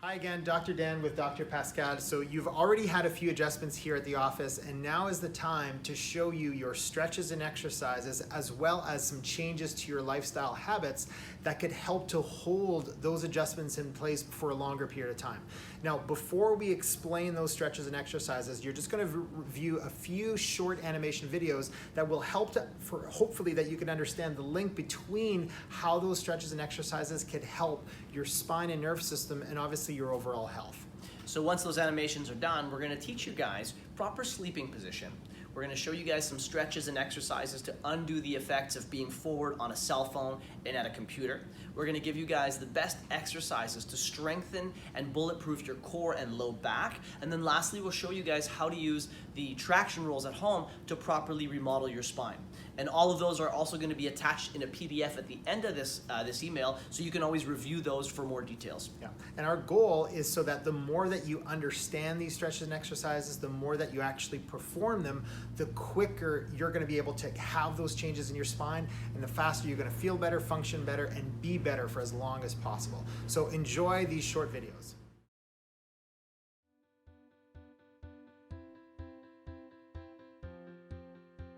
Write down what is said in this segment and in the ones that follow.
Hi again, Dr. Dan with Dr. Pascal. So you've already had a few adjustments here at the office, and now is the time to show you your stretches and exercises as well as some changes to your lifestyle habits that could help to hold those adjustments in place for a longer period of time. Now, before we explain those stretches and exercises, you're just going to review a few short animation videos that will help for hopefully that you can understand the link between how those stretches and exercises could help your spine and nerve system and obviously your overall health. So once those animations are done, we're going to teach you guys proper sleeping position. We're going to show you guys some stretches and exercises to undo the effects of being forward on a cell phone and at a computer. We're going to give you guys the best exercises to strengthen and bulletproof your core and low back. And then lastly, we'll show you guys how to use the traction rolls at home to properly remodel your spine. And all of those are also going to be attached in a PDF at the end of this email, so you can always review those for more details. Yeah, and our goal is so that the more that you understand these stretches and exercises, the more that you actually perform them, the quicker you're going to be able to have those changes in your spine, and the faster you're going to feel better, function better, and be better for as long as possible. So enjoy these short videos.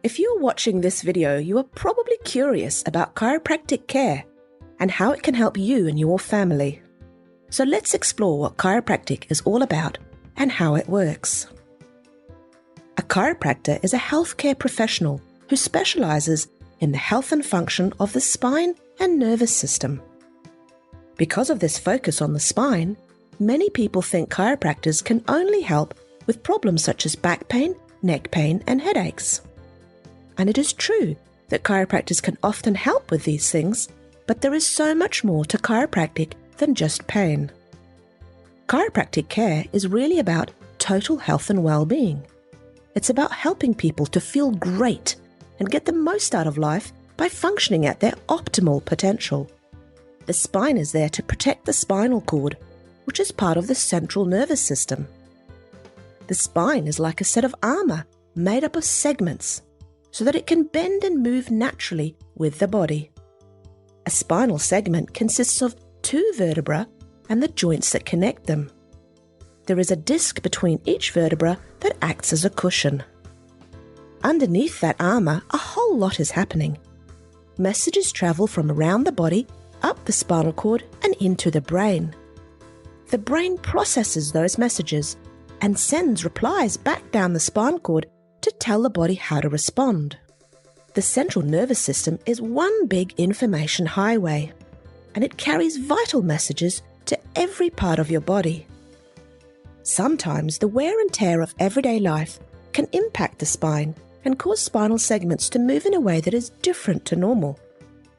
If you're watching this video, you are probably curious about chiropractic care and how it can help you and your family. So let's explore what chiropractic is all about and how it works. A chiropractor is a healthcare professional who specializes in the health and function of the spine and nervous system. Because of this focus on the spine, many people think chiropractors can only help with problems such as back pain, neck pain, and headaches. And it is true that chiropractors can often help with these things, but there is so much more to chiropractic than just pain. Chiropractic care is really about total health and well-being. It's about helping people to feel great and get the most out of life by functioning at their optimal potential. The spine is there to protect the spinal cord, which is part of the central nervous system. The spine is like a set of armor made up of segments, so that it can bend and move naturally with the body. A spinal segment consists of two vertebrae and the joints that connect them. There is a disc between each vertebra that acts as a cushion. Underneath that armor, a whole lot is happening. Messages travel from around the body, up the spinal cord, and into the brain. The brain processes those messages and sends replies back down the spinal cord to tell the body how to respond. The central nervous system is one big information highway, and it carries vital messages to every part of your body. Sometimes the wear and tear of everyday life can impact the spine and cause spinal segments to move in a way that is different to normal,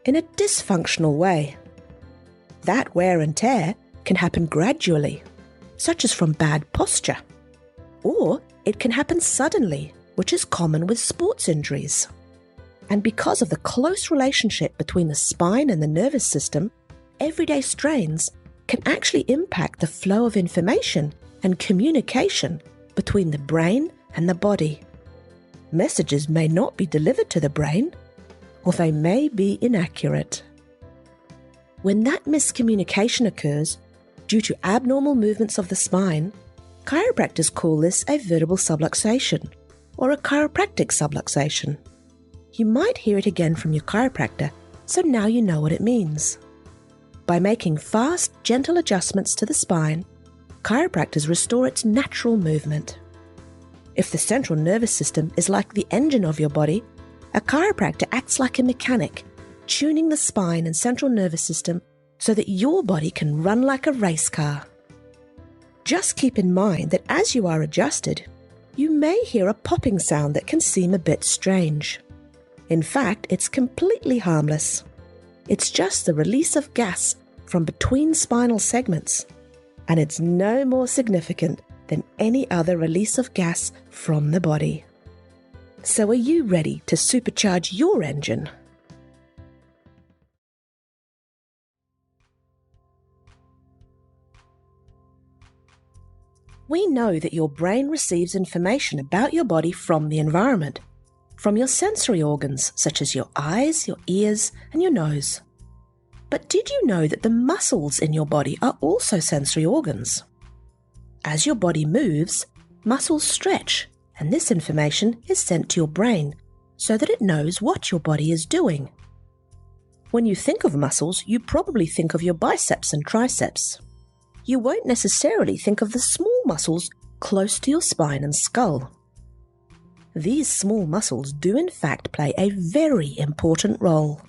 in a dysfunctional way. That wear and tear can happen gradually, such as from bad posture, or it can happen suddenly, which is common with sports injuries. And because of the close relationship between the spine and the nervous system, everyday strains can actually impact the flow of information and communication between the brain and the body. Messages may not be delivered to the brain, or they may be inaccurate. When that miscommunication occurs due to abnormal movements of the spine, chiropractors call this a vertebral subluxation, or a chiropractic subluxation. You might hear it again from your chiropractor, so now you know what it means. By making fast, gentle adjustments to the spine, chiropractors restore its natural movement. If the central nervous system is like the engine of your body, a chiropractor acts like a mechanic, tuning the spine and central nervous system so that your body can run like a race car. Just keep in mind that as you are adjusted, you may hear a popping sound that can seem a bit strange. In fact, it's completely harmless. It's just the release of gas from between spinal segments, and it's no more significant than any other release of gas from the body. So are you ready to supercharge your engine? We know that your brain receives information about your body from the environment, from your sensory organs such as your eyes, your ears, and your nose. But did you know that the muscles in your body are also sensory organs? As your body moves, muscles stretch, and this information is sent to your brain so that it knows what your body is doing. When you think of muscles, you probably think of your biceps and triceps. You won't necessarily think of the small muscles close to your spine and skull. These small muscles do in fact play a very important role.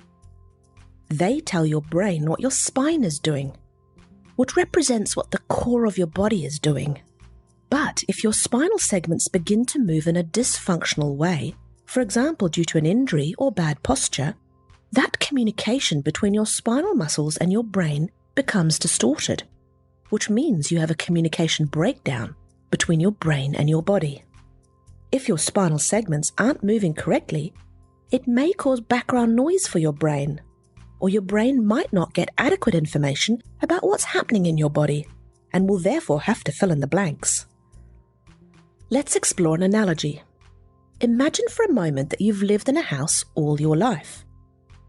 They tell your brain what your spine is doing, which represents what the core of your body is doing. But if your spinal segments begin to move in a dysfunctional way, for example due to an injury or bad posture, that communication between your spinal muscles and your brain becomes distorted, which means you have a communication breakdown between your brain and your body. If your spinal segments aren't moving correctly, it may cause background noise for your brain, or your brain might not get adequate information about what's happening in your body and will therefore have to fill in the blanks. Let's explore an analogy. Imagine for a moment that you've lived in a house all your life,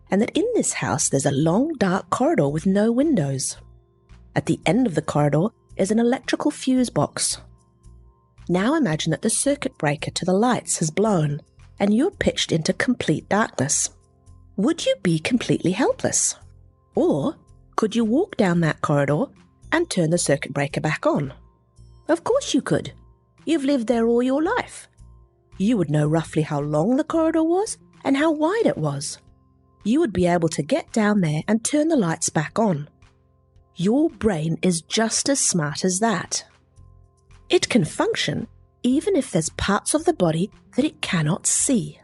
and that in this house there's a long dark corridor with no windows. At the end of the corridor is an electrical fuse box. Now imagine that the circuit breaker to the lights has blown and you're pitched into complete darkness. Would you be completely helpless? Or could you walk down that corridor and turn the circuit breaker back on? Of course you could. You've lived there all your life. You would know roughly how long the corridor was and how wide it was. You would be able to get down there and turn the lights back on. Your brain is just as smart as that. It can function even if there's parts of the body that it cannot see.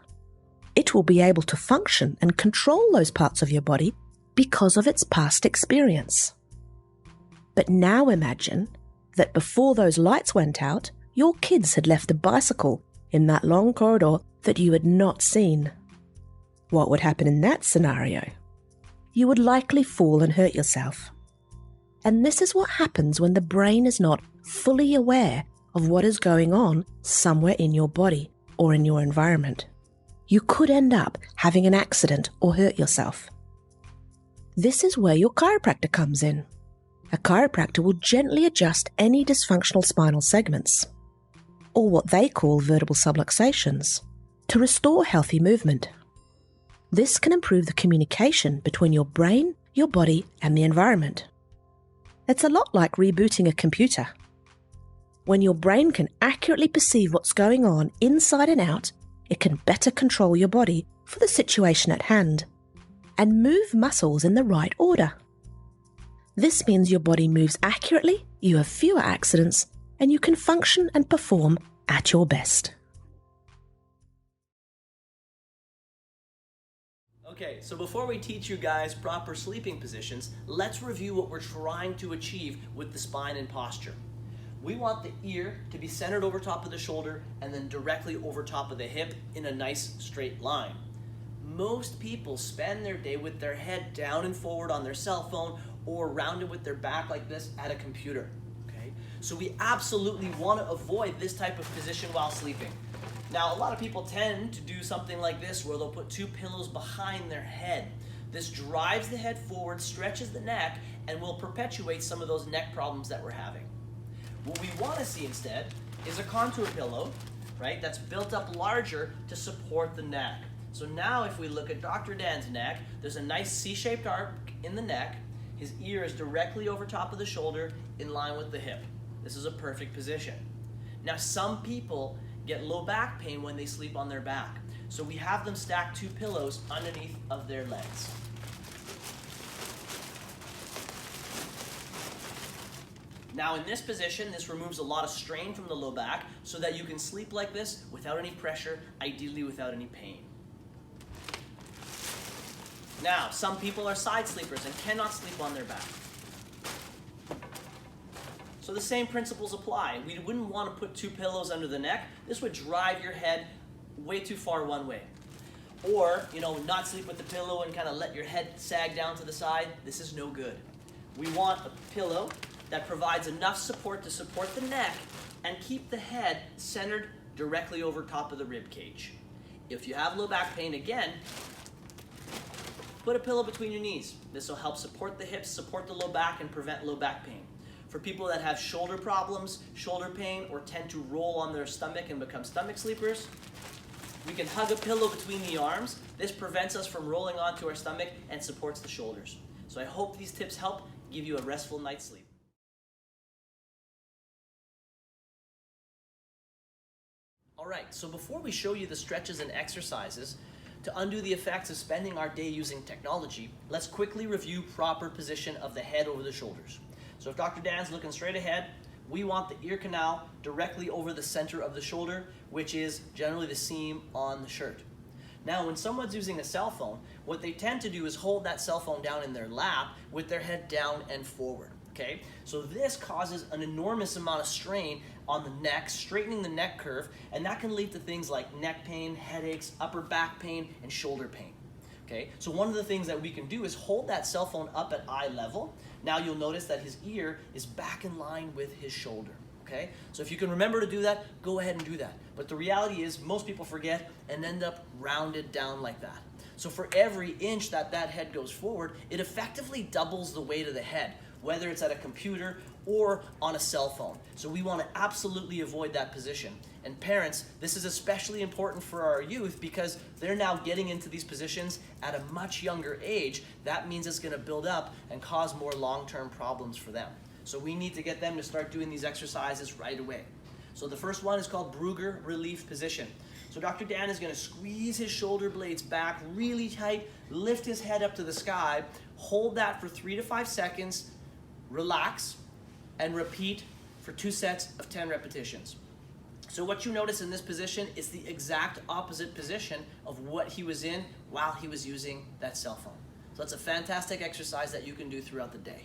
It will be able to function and control those parts of your body because of its past experience. But now imagine that before those lights went out, your kids had left a bicycle in that long corridor that you had not seen. What would happen in that scenario? You would likely fall and hurt yourself. And this is what happens when the brain is not fully aware of what is going on somewhere in your body or in your environment. You could end up having an accident or hurt yourself. This is where your chiropractor comes in. A chiropractor will gently adjust any dysfunctional spinal segments, or what they call vertebral subluxations, to restore healthy movement. This can improve the communication between your brain, your body, and the environment. It's a lot like rebooting a computer. When your brain can accurately perceive what's going on inside and out, it can better control your body for the situation at hand and move muscles in the right order. This means your body moves accurately, you have fewer accidents, and you can function and perform at your best. Okay, so before we teach you guys proper sleeping positions, let's review what we're trying to achieve with the spine and posture. We want the ear to be centered over top of the shoulder and then directly over top of the hip in a nice straight line. Most people spend their day with their head down and forward on their cell phone or rounded with their back like this at a computer. Okay? So we absolutely want to avoid this type of position while sleeping. Now, a lot of people tend to do something like this where they'll put two pillows behind their head. This drives the head forward, stretches the neck, and will perpetuate some of those neck problems that we're having. What we want to see instead is a contour pillow, right, that's built up larger to support the neck. So now if we look at Dr. Dan's neck, there's a nice C-shaped arc in the neck. His ear is directly over top of the shoulder in line with the hip. This is a perfect position. Now, some people get low back pain when they sleep on their back. So we have them stack two pillows underneath of their legs. Now in this position, this removes a lot of strain from the low back so that you can sleep like this without any pressure, ideally without any pain. Now, some people are side sleepers and cannot sleep on their back. So the same principles apply. We wouldn't want to put two pillows under the neck. This would drive your head way too far one way. Or, not sleep with the pillow and kind of let your head sag down to the side. This is no good. We want a pillow that provides enough support to support the neck and keep the head centered directly over top of the rib cage. If you have low back pain again, put a pillow between your knees. This will help support the hips, support the low back, and prevent low back pain. For people that have shoulder problems, shoulder pain, or tend to roll on their stomach and become stomach sleepers, we can hug a pillow between the arms. This prevents us from rolling onto our stomach and supports the shoulders. So I hope these tips help give you a restful night's sleep. All right, so before we show you the stretches and exercises to undo the effects of spending our day using technology, let's quickly review proper position of the head over the shoulders. So if Dr. Dan's looking straight ahead, we want the ear canal directly over the center of the shoulder, which is generally the seam on the shirt. Now, when someone's using a cell phone, what they tend to do is hold that cell phone down in their lap with their head down and forward. Okay, so this causes an enormous amount of strain on the neck, straightening the neck curve, and that can lead to things like neck pain, headaches, upper back pain, and shoulder pain. Okay, so one of the things that we can do is hold that cell phone up at eye level. Now you'll notice that his ear is back in line with his shoulder. Okay, so if you can remember to do that, go ahead and do that. But the reality is most people forget and end up rounded down like that. So for every inch that head goes forward, it effectively doubles the weight of the head, whether it's at a computer or on a cell phone. So we want to absolutely avoid that position. And parents, this is especially important for our youth because they're now getting into these positions at a much younger age. That means it's going to build up and cause more long-term problems for them. So we need to get them to start doing these exercises right away. So the first one is called Brugger relief position. So Dr. Dan is going to squeeze his shoulder blades back really tight, lift his head up to the sky, hold that for 3 to 5 seconds, relax, and repeat for 2 sets of 10 repetitions. So what you notice in this position is the exact opposite position of what he was in while he was using that cell phone. So that's a fantastic exercise that you can do throughout the day.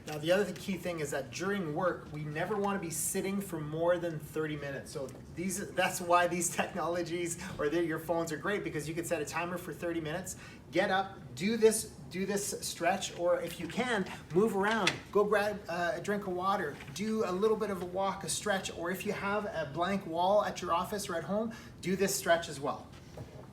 Now the other key thing is that during work, we never want to be sitting for more than 30 minutes. So that's why these technologies or your phones are great, because you can set a timer for 30 minutes, get up, do this stretch, or if you can, move around, go grab a drink of water, do a little bit of a walk, a stretch, or if you have a blank wall at your office or at home, do this stretch as well.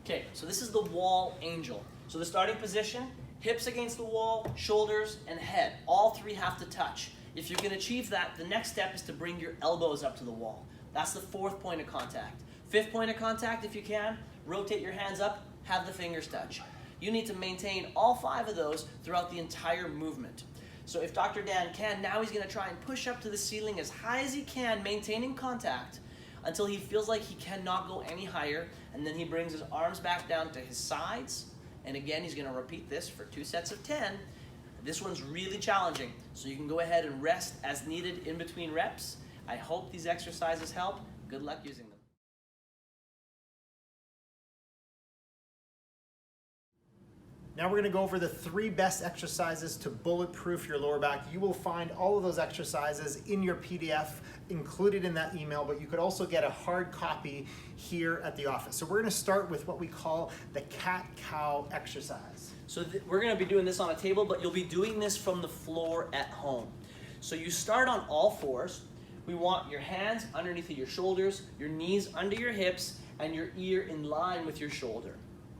Okay, so this is the wall angel. So the starting position, hips against the wall, shoulders, and head. All three have to touch. If you can achieve that, the next step is to bring your elbows up to the wall. That's the 4th point of contact. 5th point of contact, if you can, rotate your hands up, have the fingers touch. You need to maintain all 5 of those throughout the entire movement. So if Dr. Dan can, now he's going to try and push up to the ceiling as high as he can, maintaining contact, until he feels like he cannot go any higher, and then he brings his arms back down to his sides. And again, he's going to repeat this for 2 sets of 10. This one's really challenging, so you can go ahead and rest as needed in between reps. I hope these exercises help. Good luck using them. Now we're going to go over the 3 best exercises to bulletproof your lower back. You will find all of those exercises in your PDF included in that email, but you could also get a hard copy here at the office. So we're going to start with what we call the cat-cow exercise. So we're going to be doing this on a table, but you'll be doing this from the floor at home. So you start on all 4s. We want your hands underneath of your shoulders, your knees under your hips, and your ear in line with your shoulder.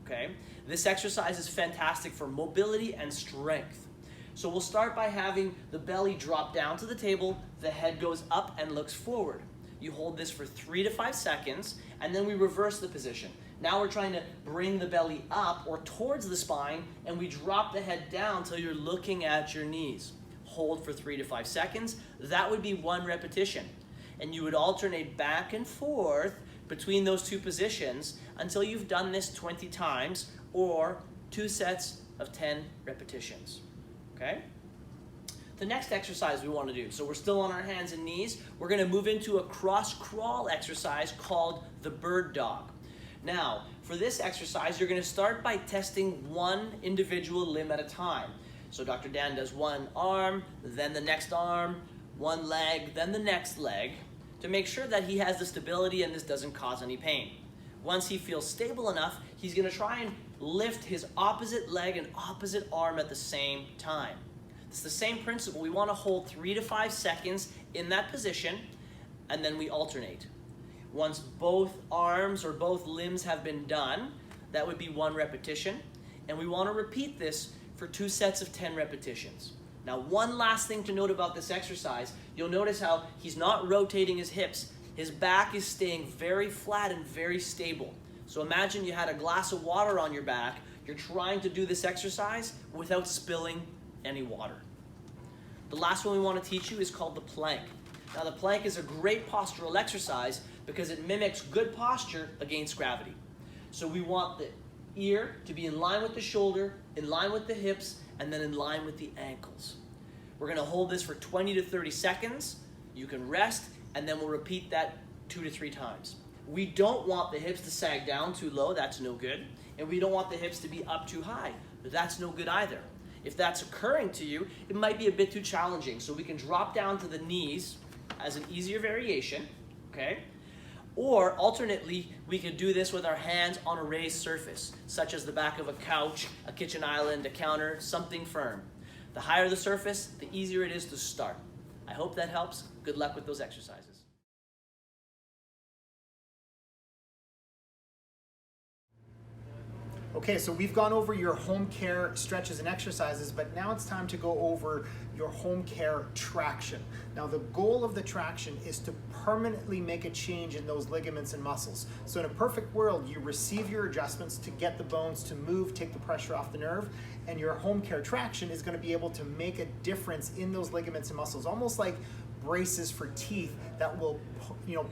Okay? This exercise is fantastic for mobility and strength. So we'll start by having the belly drop down to the table, the head goes up and looks forward. You hold this for 3 to 5 seconds, and then we reverse the position. Now we're trying to bring the belly up or towards the spine, and we drop the head down till you're looking at your knees. Hold for 3 to 5 seconds. That would be 1 repetition. And you would alternate back and forth between those 2 positions until you've done this 20 times or 2 sets of 10 repetitions. Okay? The next exercise we want to do, so we're still on our hands and knees, we're going to move into a cross crawl exercise called the bird dog. Now, for this exercise, you're going to start by testing 1 individual limb at a time. So Dr. Dan does 1 arm, then the next arm, 1 leg, then the next leg, to make sure that he has the stability and this doesn't cause any pain. Once he feels stable enough, he's going to try and lift his opposite leg and opposite arm at the same time. It's the same principle. We want to hold 3 to 5 seconds in that position, and then we alternate. Once both arms or both limbs have been done, that would be 1 repetition. and we want to repeat this for 2 sets of 10 repetitions. Now, one last thing to note about this exercise, you'll notice how he's not rotating his hips. His back is staying very flat and very stable. So imagine you had a glass of water on your back. You're trying to do this exercise without spilling any water. The last one we want to teach you is called the plank. Now, the plank is a great postural exercise because it mimics good posture against gravity. So we want the ear to be in line with the shoulder, in line with the hips, and then in line with the ankles. We're going to hold this for 20 to 30 seconds. You can rest, and then we'll repeat that 2 to 3 times. We don't want the hips to sag down too low, that's no good. And we don't want the hips to be up too high, that's no good either. If that's occurring to you, it might be a bit too challenging. So we can drop down to the knees as an easier variation, okay? Or alternately, we could do this with our hands on a raised surface, such as the back of a couch, a kitchen island, a counter, something firm. The higher the surface, the easier it is to start. I hope that helps. Good luck with those exercises. Okay, so we've gone over your home care stretches and exercises, but now it's time to go over your home care traction. Now, the goal of the traction is to permanently make a change in those ligaments and muscles. So in a perfect world, you receive your adjustments to get the bones to move, take the pressure off the nerve, and your home care traction is going to be able to make a difference in those ligaments and muscles, almost like braces for teeth that will,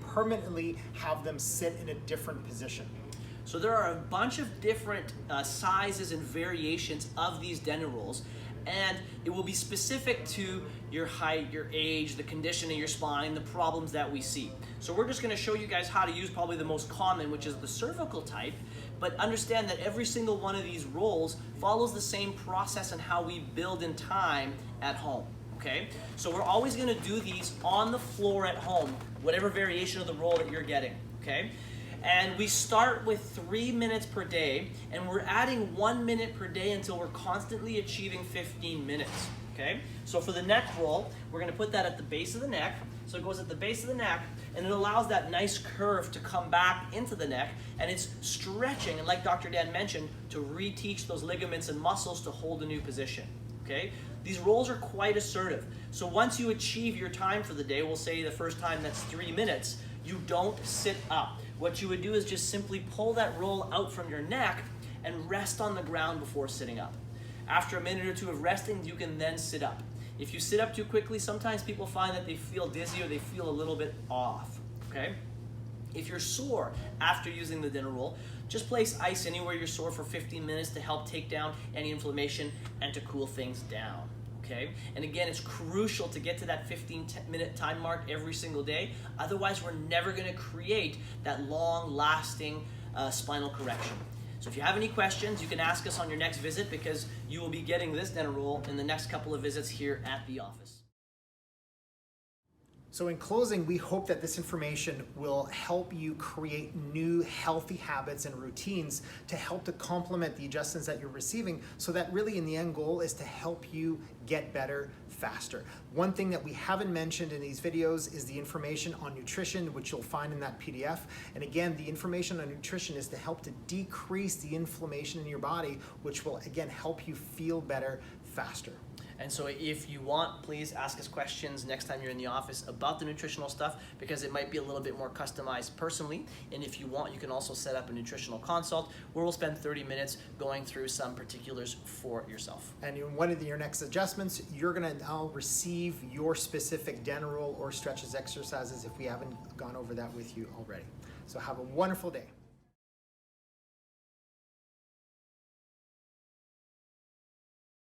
permanently have them sit in a different position. So there are a bunch of different sizes and variations of these dental rolls, and it will be specific to your height, your age, the condition of your spine, the problems that we see. So we're just going to show you guys how to use probably the most common, which is the cervical type, but understand that every single one of these rolls follows the same process and how we build in time at home. Okay? So we're always going to do these on the floor at home, whatever variation of the roll that you're getting. Okay? And we start with 3 minutes per day, and we're adding 1 minute per day until we're constantly achieving 15 minutes, okay? So for the neck roll, we're gonna put that at the base of the neck. So it goes at the base of the neck, and it allows that nice curve to come back into the neck, and it's stretching, and like Dr. Dan mentioned, to reteach those ligaments and muscles to hold a new position, okay? These rolls are quite assertive. So once you achieve your time for the day, we'll say the first time that's 3 minutes, you don't sit up. What you would do is just simply pull that roll out from your neck and rest on the ground before sitting up. After a minute or two of resting, you can then sit up. If you sit up too quickly, sometimes people find that they feel dizzy or they feel a little bit off, okay? If you're sore after using the dinner roll, just place ice anywhere you're sore for 15 minutes to help take down any inflammation and to cool things down. Okay? And again, it's crucial to get to that 15-minute time mark every single day. Otherwise, we're never going to create that long-lasting spinal correction. So if you have any questions, you can ask us on your next visit because you will be getting this dental roll in the next couple of visits here at the office. So in closing, we hope that this information will help you create new healthy habits and routines to help to complement the adjustments that you're receiving, so that really in the end goal is to help you get better faster. One thing that we haven't mentioned in these videos is the information on nutrition, which you'll find in that PDF. And again, the information on nutrition is to help to decrease the inflammation in your body, which will again help you feel better faster. And so if you want, please ask us questions next time you're in the office about the nutritional stuff, because it might be a little bit more customized personally. And if you want, you can also set up a nutritional consult where we'll spend 30 minutes going through some particulars for yourself. And in one of your next adjustments, you're gonna now receive your specific dental roll or stretches exercises if we haven't gone over that with you already. So have a wonderful day.